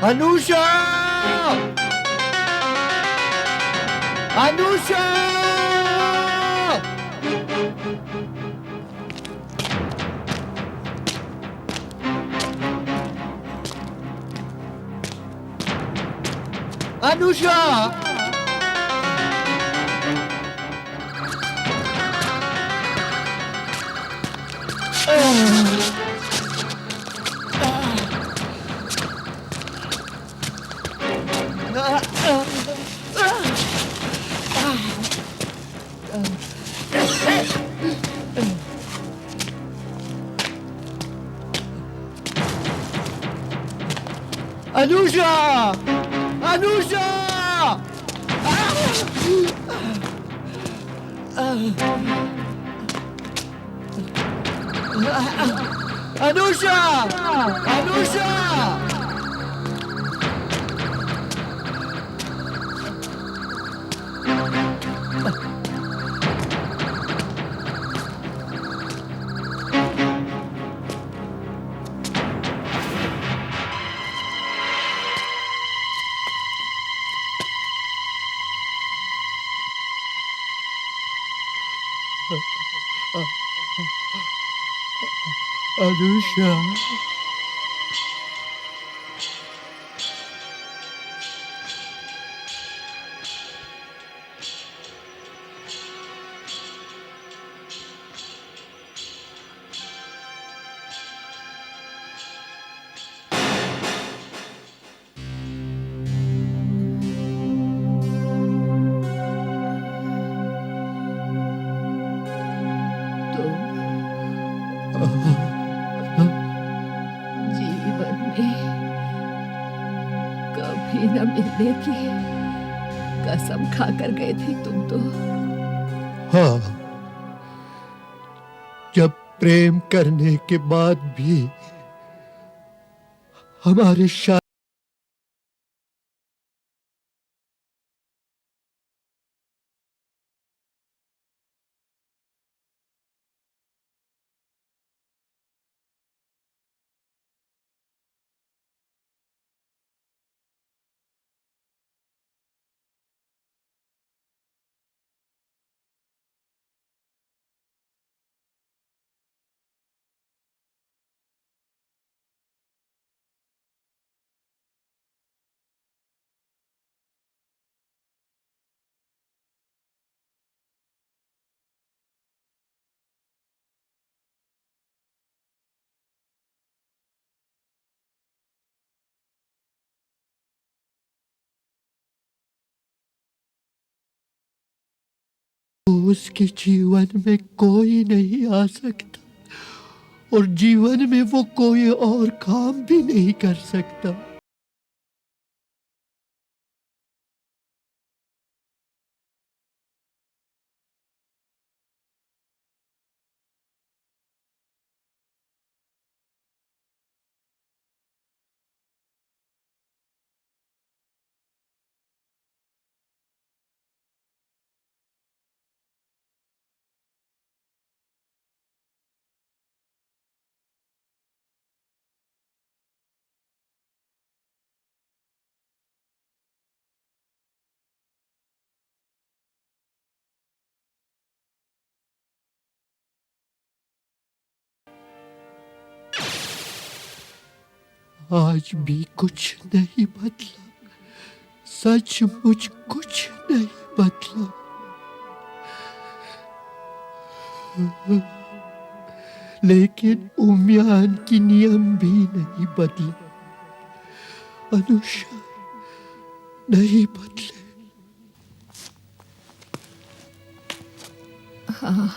अनुषा! अनुषा! अनुषा! अनुषा! अनुषा! अनुषा! अनुषा! अनुषा! जीवन में कभी न मिलने की कसम खाकर गए थे तुम तो। हाँ, जब प्रेम करने के बाद भी हमारे उसके जीवन में कोई नहीं आ सकता और जीवन में वो कोई और काम भी नहीं कर सकता। आज भी कुछ नहीं बदला, सचमुच कुछ नहीं बदला। लेकिन उम्यान की नियम भी नहीं बदले, अनुषा नहीं बदले। हाँ,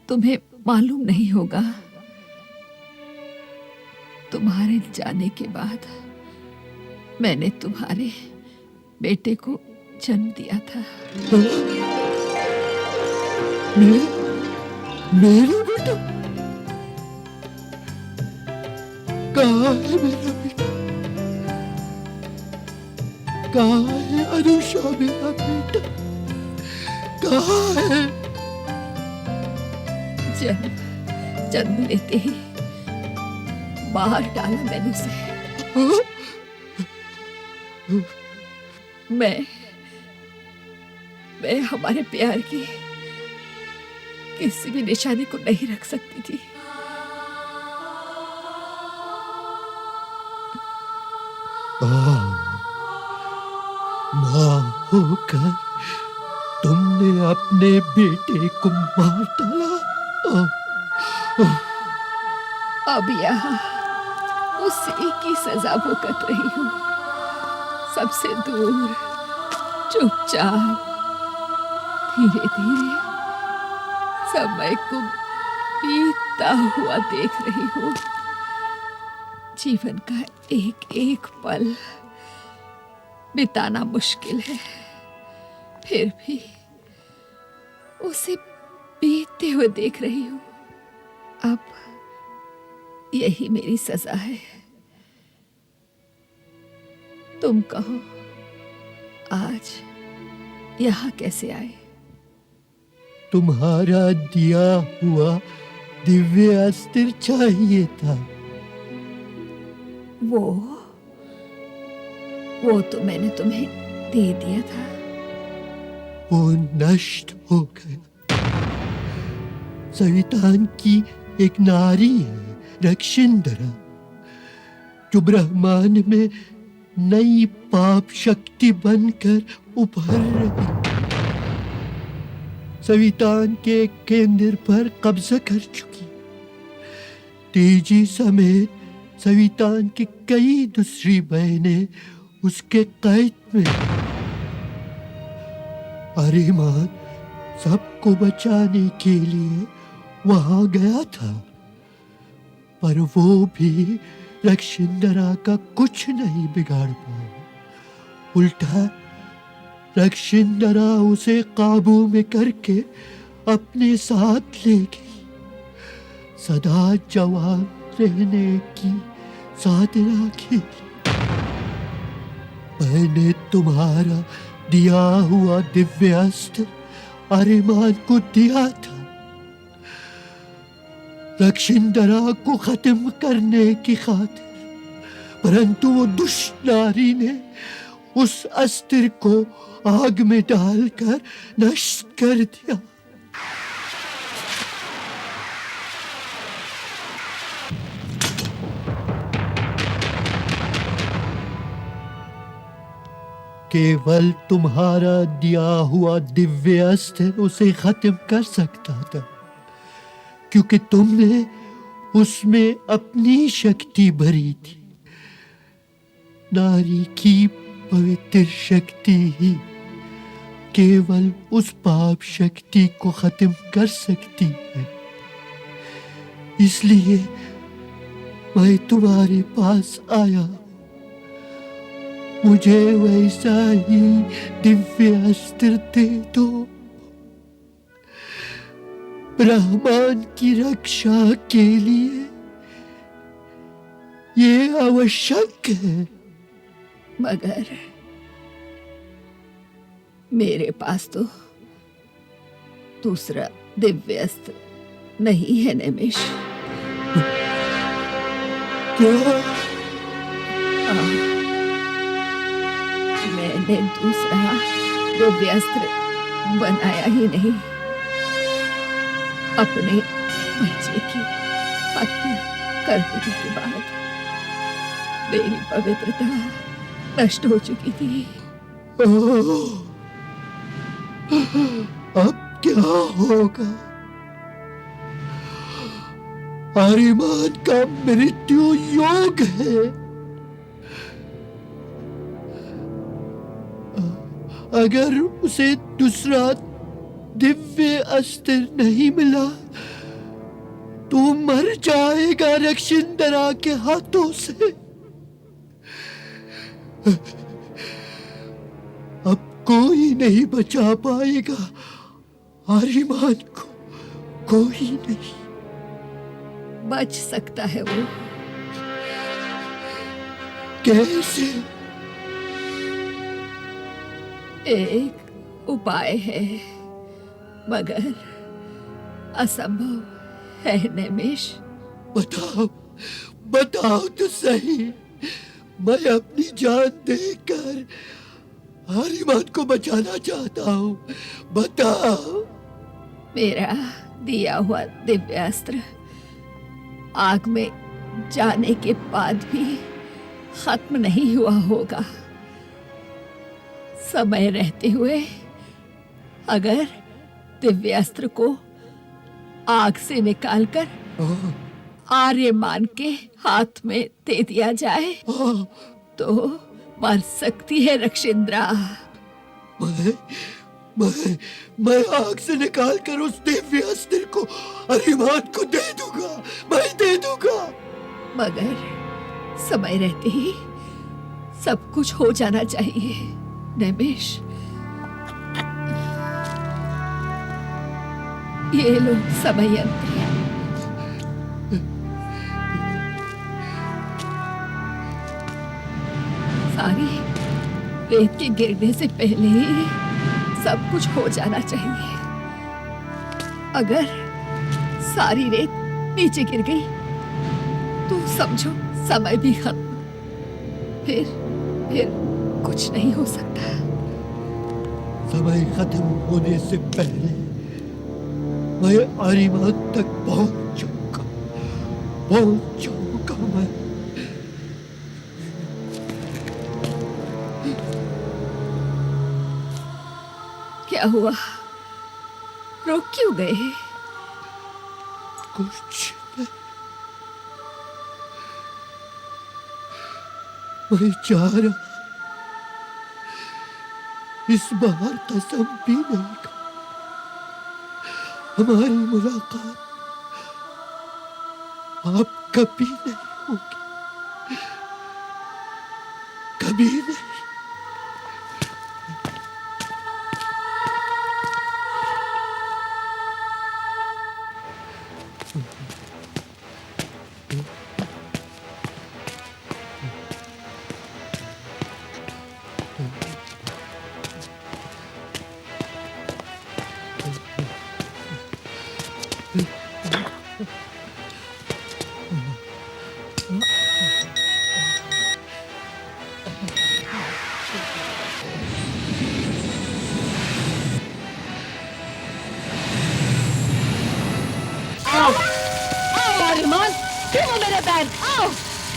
तुम्हें मालूम नहीं होगा, तुम्हारे जाने के बाद मैंने तुम्हारे बेटे को जन्म दिया था। मेरा बेटा? कहाँ है मेरा बेटा? कहाँ है अनुषा मेरा बेटा? कहाँ है? जन्म लेते ही मार डाला मैंने उसे। मैं हमारे प्यार की किसी भी निशानी को नहीं रख सकती थी। माँ होकर तुमने अपने बेटे को मार डाला। अब यहाँ उसी की सजा भुगत रही हूँ, सबसे दूर, चुपचाप, धीरे धीरे समय को बीतता हुआ देख रही हूँ। जीवन का एक एक पल बिताना मुश्किल है, फिर भी उसे बीतते हुए देख रही हूँ। अब यही मेरी सजा है। तुम कहो, आज यहाँ कैसे आए? तुम्हारा दिया हुआ दिव्य अस्त्र चाहिए था। वो तो मैंने तुम्हें दे दिया था। वो नष्ट हो गया। सवितान की एक नारी है, रक्षिंदरा, जो ब्रह्मांड में नई पाप शक्ति बनकर उभर रही। सवितान के केंद्र पर कब्जा कर चुकी। तेजी समेत सवितान की कई दूसरी बहनें उसके कैद में। आर्यमान सबको बचाने के लिए वहां गया था, पर वो भी रक्षिंदरा का कुछ नहीं बिगाड़ पाया। उल्टा रक्षिंदरा उसे काबू में करके अपने साथ ले गई, सदा जवान रहने की साधना की। मैंने तुम्हारा दिया हुआ दिव्य अस्त्र आर्यमान को दिया था, रक्षिंदरा को खत्म करने की खातिर, परंतु वो दुष्ट नारी ने उस अस्त्र को आग में डालकर नष्ट कर दिया। केवल तुम्हारा दिया हुआ दिव्य अस्त्र उसे खत्म कर सकता था, क्योंकि तुमने उसमें अपनी शक्ति भरी थी। नारी की पवित्र शक्ति ही केवल उस पाप शक्ति को खत्म कर सकती है। इसलिए मैं तुम्हारे पास आया। मुझे वैसा ही दिव्य अस्त्र दे दो। ब्रह्मांड की रक्षा के लिए ये आवश्यक है। मगर मेरे पास तो दूसरा दिव्य अस्त्र नहीं है नैमिष। क्या? मैंने दूसरा दिव्य अस्त्र बनाया ही नहीं। अपने बच्चे की हत्या कर देने के बाद मेरी पवित्रता नष्ट हो चुकी थी। अब क्या होगा? आर्यमान का मृत्यु योग है। अगर उसे दूसरा दिव्य अस्त्र नहीं मिला तो मर जाएगा रक्षिंदरा के हाथों से। अब कोई नहीं बचा पाएगा आर्यमान को, कोई नहीं। बच सकता है वो। कैसे? एक उपाय है, मगर असंभव। है नैमिष? बताओ, बताओ तो सही। मैं अपनी जान देकर आर्यमान को बचाना चाहता हूँ। बताओ। मेरा दिया हुआ दिव्यास्त्र आग में जाने के बाद भी खत्म नहीं हुआ होगा। समय रहते हुए अगर दिव्यास्त्र को आग से निकालकर आर्यमान के हाथ में दे दिया जाए तो मर सकती है रक्षिंद्रा। मैं आग से निकालकर उस दिव्यास्त्र को आर्यमान को दे दूंगा। मैं दे दूंगा। मगर समय रहते ही सब कुछ हो जाना चाहिए नैमिष। ये लो समय यंत्र। सारी रेत के गिरने से पहले ही सब कुछ हो जाना चाहिए। अगर सारी रेत नीचे गिर गई तो समझो समय भी खत्म। फिर कुछ नहीं हो सकता। समय खत्म होने से पहले मैं आर्यमान तक पहुंच जाऊंगा मैं। क्या हुआ? रुक क्यों गए? कुछ नहीं। मैं चाह रहा इस बार कसम भी नहीं खा। हमारी मुलाकात आप कभी नहीं होगी, कभी नहीं।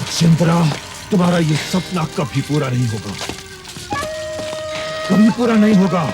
रक्षिंद्रा, तुम्हारा ये सपना कभी पूरा नहीं होगा, कभी पूरा नहीं होगा।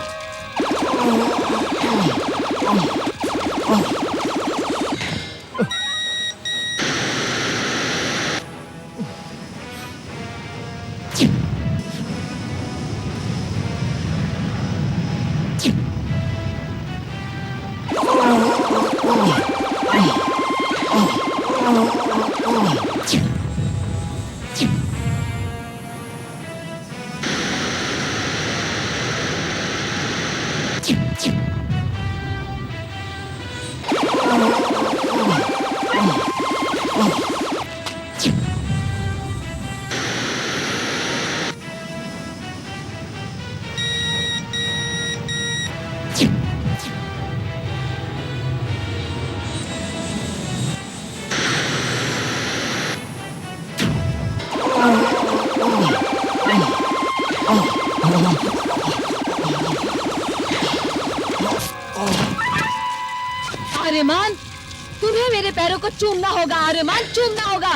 आर्यमान, तुम्हें मेरे पैरों को चूमना होगा। आर्यमान, चूमना होगा।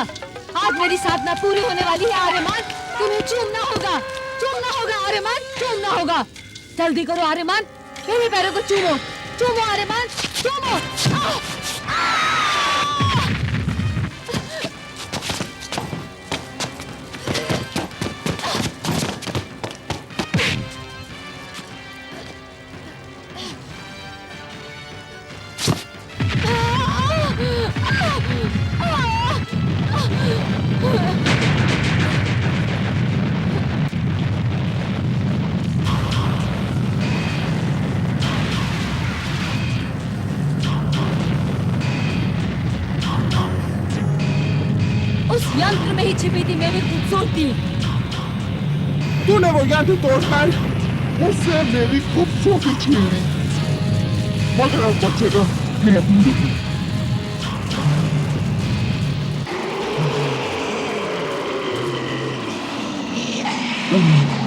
आज मेरी साधना पूरी होने वाली है। आर्यमान, तुम्हें चूमना होगा, चूमना होगा। आर्यमान, चूमना होगा। जल्दी करो आर्यमान, मेरे पैरों को चूमो, चूमो आर्यमान, चूमो। उस यंत्र में ही छिपी थी मेरी खूबसूरती। तूने वो यंत्र तोड़कर मुझसे मेरी खूबसूरती छीन ली, मगर अब बचेगा मैं अपनी मैंने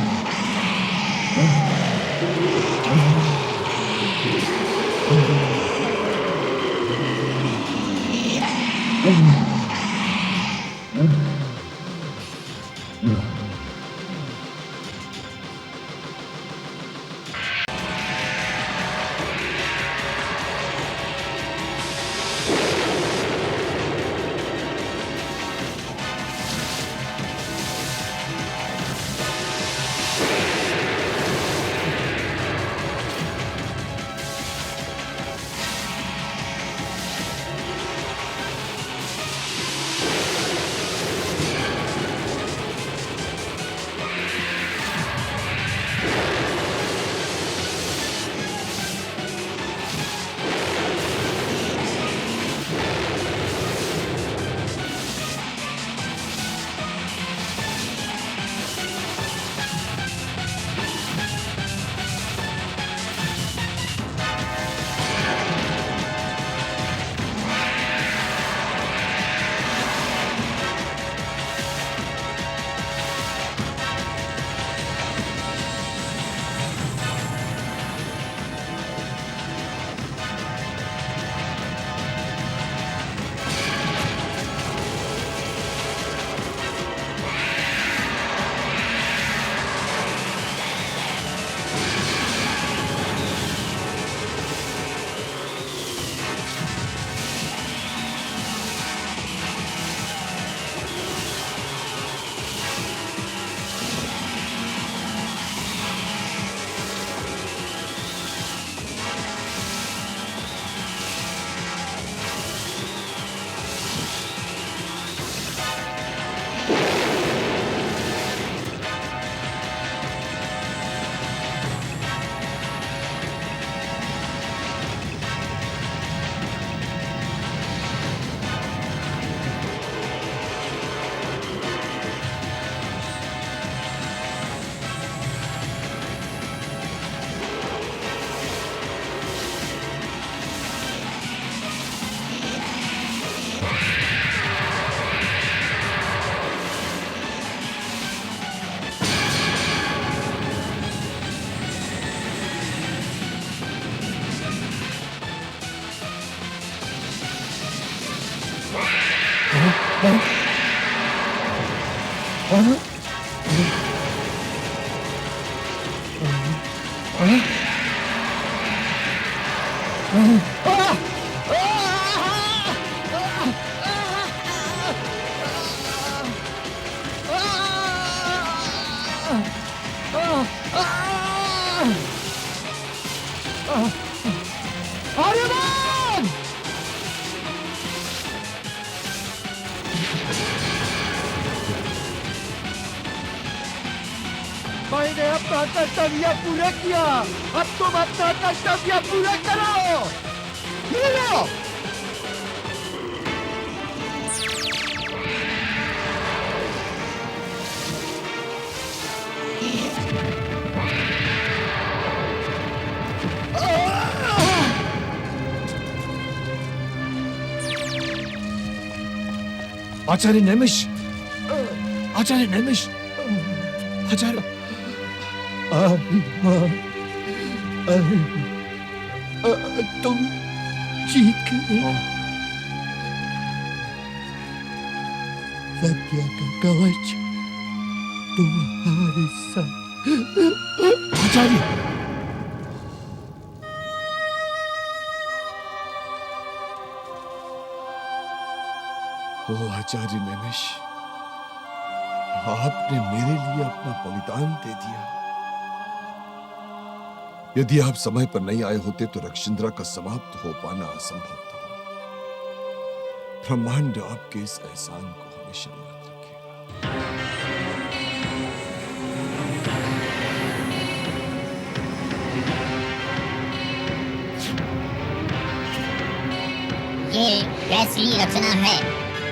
अपना कर्तव्य पूरा किया, अब तुम अपना कर्तव्य पूरा करो। हीरो! आचार्य नैमिष, आचार्य नैमिष, आचार्य तुम जीत गए। सत्य का कवच तुम्हारे साथ। आचार्य ओ आचार्य नैमिष, आपने मेरे लिए अपना बलिदान दे दिया। यदि आप समय पर नहीं आए होते तो रक्षिंद्रा का समाप्त हो पाना असंभव था। ब्रह्मांड आपके इस एहसान को हमेशा याद रखेगा। ये कैसी रचना है?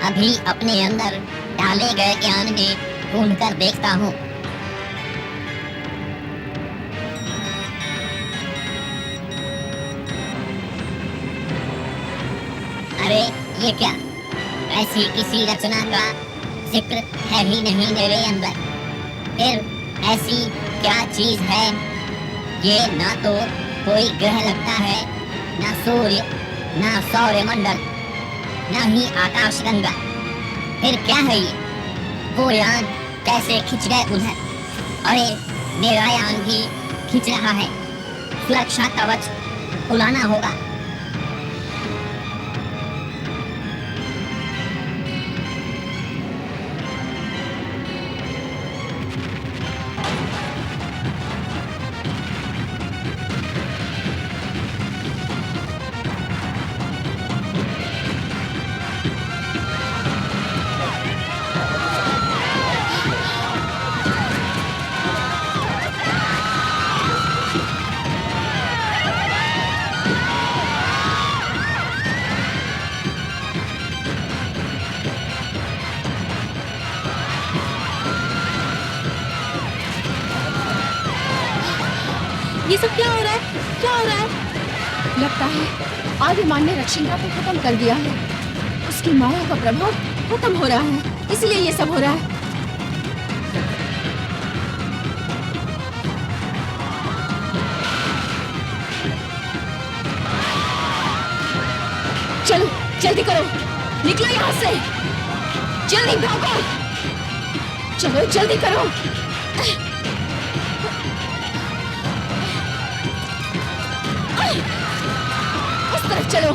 अभी अपने अंदर डाले गए ज्ञान में ढूंढ कर देखता हूँ। अरे ये क्या? ऐसी किसी रचना का जिक्र है ही नहीं मेरे अंदर। फिर ऐसी क्या चीज है? ये ना तो कोई ग्रह लगता है, ना सूर्य, ना सौरमंडल, ना ही आकाशगंगा। फिर क्या है ये? वो यान कैसे खिंच गए उधर? अरे मेरा यान भी खिंच रहा है। सुरक्षा कवच खुलाना होगा। ये सब क्या हो रहा है? क्या हो रहा है? लगता है आर्यमान ने रक्षिंद्रा को खत्म कर दिया है। उसकी माया का प्रभाव खत्म हो रहा है, इसलिए ये सब हो रहा है। चलो जल्दी करो, निकलो यहाँ से, जल्दी भागो, चलो जल्दी करो। उस तरफ चलो।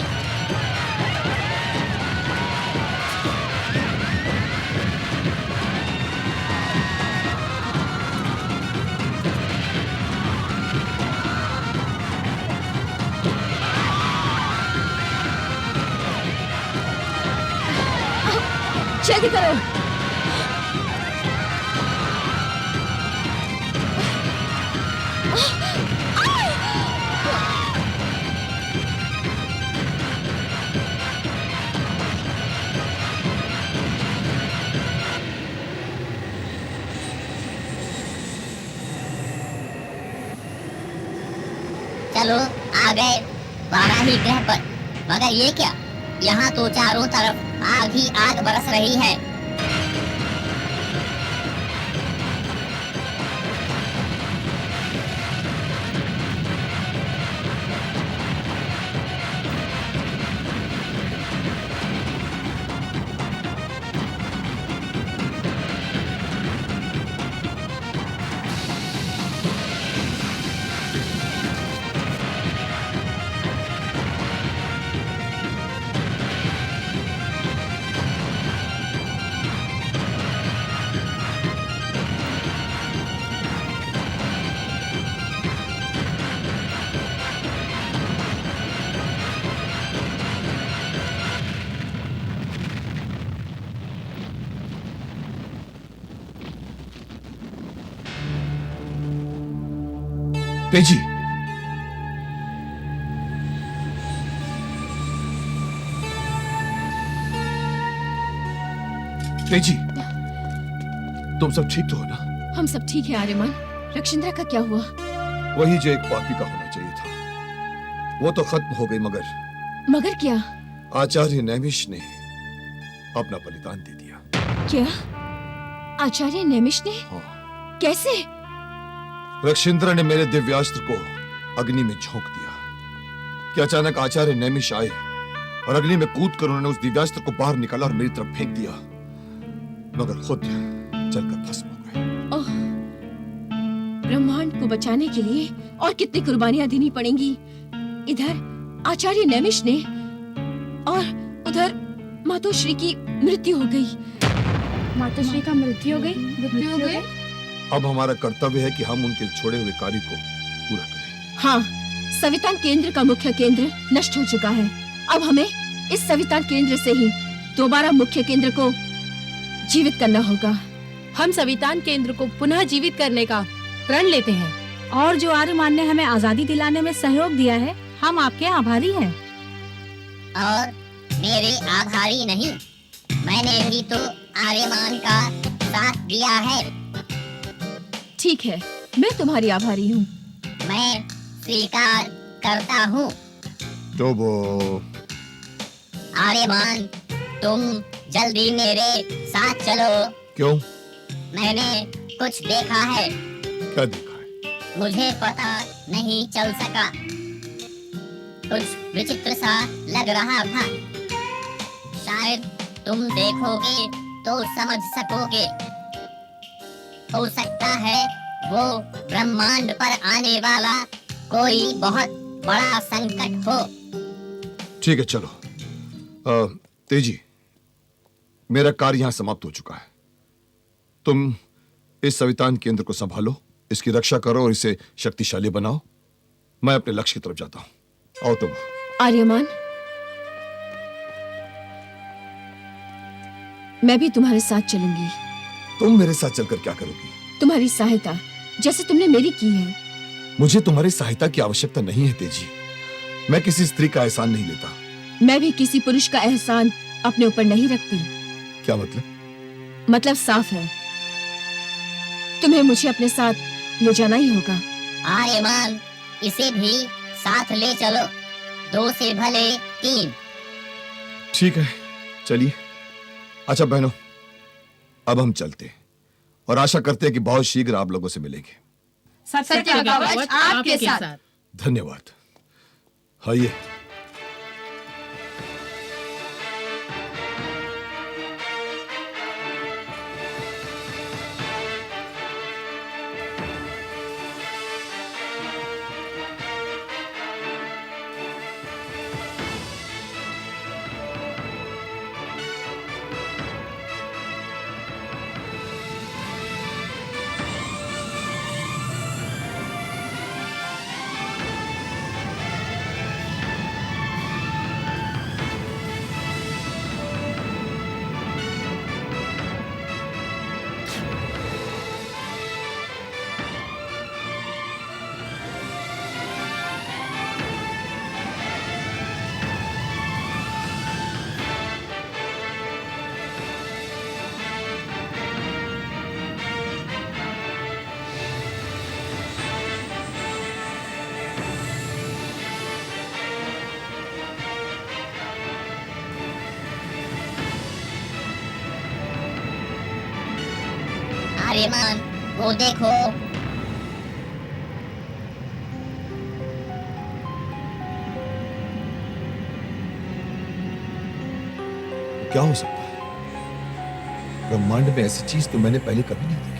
जल्दी करो। चलो आ गए वाराही ग्रह पर। मगर ये क्या? यहाँ तो चारों तरफ आग ही आग बरस रही है। तेजी, तेजी, तुम सब ठीक तो हो ना? हम सब ठीक है आर्यमान। रक्षिंद्रा का क्या हुआ? वही जो एक पापी का होना चाहिए था, वो तो खत्म हो गई। मगर क्या? आचार्य नैमिष ने अपना बलिदान दे दिया। क्या? आचार्य नैमिष ने? हाँ। कैसे? रक्षिंद्रा ने मेरे दिव्यास्त्र को अग्नि में झोंक दिया कि अचानक आचार्य नैमिष आए और अग्नि में कूदकर उन्होंने उस दिव्यास्त्र को बाहर निकाला और मेरी तरफ फेंक दिया, मगर खुद जलकर भस्म हो गए। ओह, ब्रह्मांड को बचाने के लिए और कितनी कुर्बानियां देनी पड़ेंगी। इधर आचार्य नैमिष ने और उधर मातोश्री की मृत्यु हो गई। मातोश्री का मृत्यु हो गई। अब हमारा कर्तव्य है कि हम उनके छोड़े हुए कार्य को पूरा करें। हाँ, सवितान केंद्र का मुख्य केंद्र नष्ट हो चुका है। अब हमें इस सवितान केंद्र से ही दोबारा मुख्य केंद्र को जीवित करना होगा। हम सवितान केंद्र को पुनः जीवित करने का प्रण लेते हैं। और जो आर्यमान ने हमें आजादी दिलाने में सहयोग दिया है, हम आपके आभारी हैं। और मेरे आभारी नहीं, मैंने भी तो आर्यमान का साथ दिया है। ठीक है, मैं तुम्हारी आभारी हूँ। मैं स्वीकार करता हूँ। तो वो आर्यमान, तुम जल्दी मेरे साथ चलो। क्यों? मैंने कुछ देखा है क्या देखा है? मुझे पता नहीं चल सका, कुछ विचित्र सा लग रहा था। शायद तुम देखोगे तो समझ सकोगे। हो सकता है वो ब्रह्मांड पर आने वाला कोई बहुत बड़ा संकट हो। ठीक है, चलो। तेजी, मेरा कार्य यहां समाप्त हो चुका है। तुम इस सवितान केंद्र को संभालो, इसकी रक्षा करो और इसे शक्तिशाली बनाओ। मैं अपने लक्ष्य की तरफ जाता हूं। आओ तुम। आर्यमान, मैं भी तुम्हारे साथ चलूंगी। तुम मेरे साथ चलकर क्या करोगी? तुम्हारी सहायता, जैसे तुमने मेरी की है। मुझे तुम्हारी सहायता की आवश्यकता नहीं है तेजी। मैं किसी स्त्री का एहसान नहीं लेता। मैं भी किसी पुरुष का एहसान अपने ऊपर नहीं रखती। क्या मतलब? मतलब साफ है, तुम्हें मुझे अपने साथ ले जाना ही होगा। आर्यमान, इसे भी साथ ले चलो। 2 से भले 3। ठीक है, चलिए। अच्छा बहनों, अब हम चलते हैं और आशा करते हैं कि बहुत शीघ्र आप लोगों से मिलेंगे। सत्य का कवच आपके साथ। धन्यवाद। आइए। आर्यमान, वो देखो। क्या हो सकता है? ब्रह्मांड में ऐसी चीज तो मैंने पहले कभी नहीं देखी।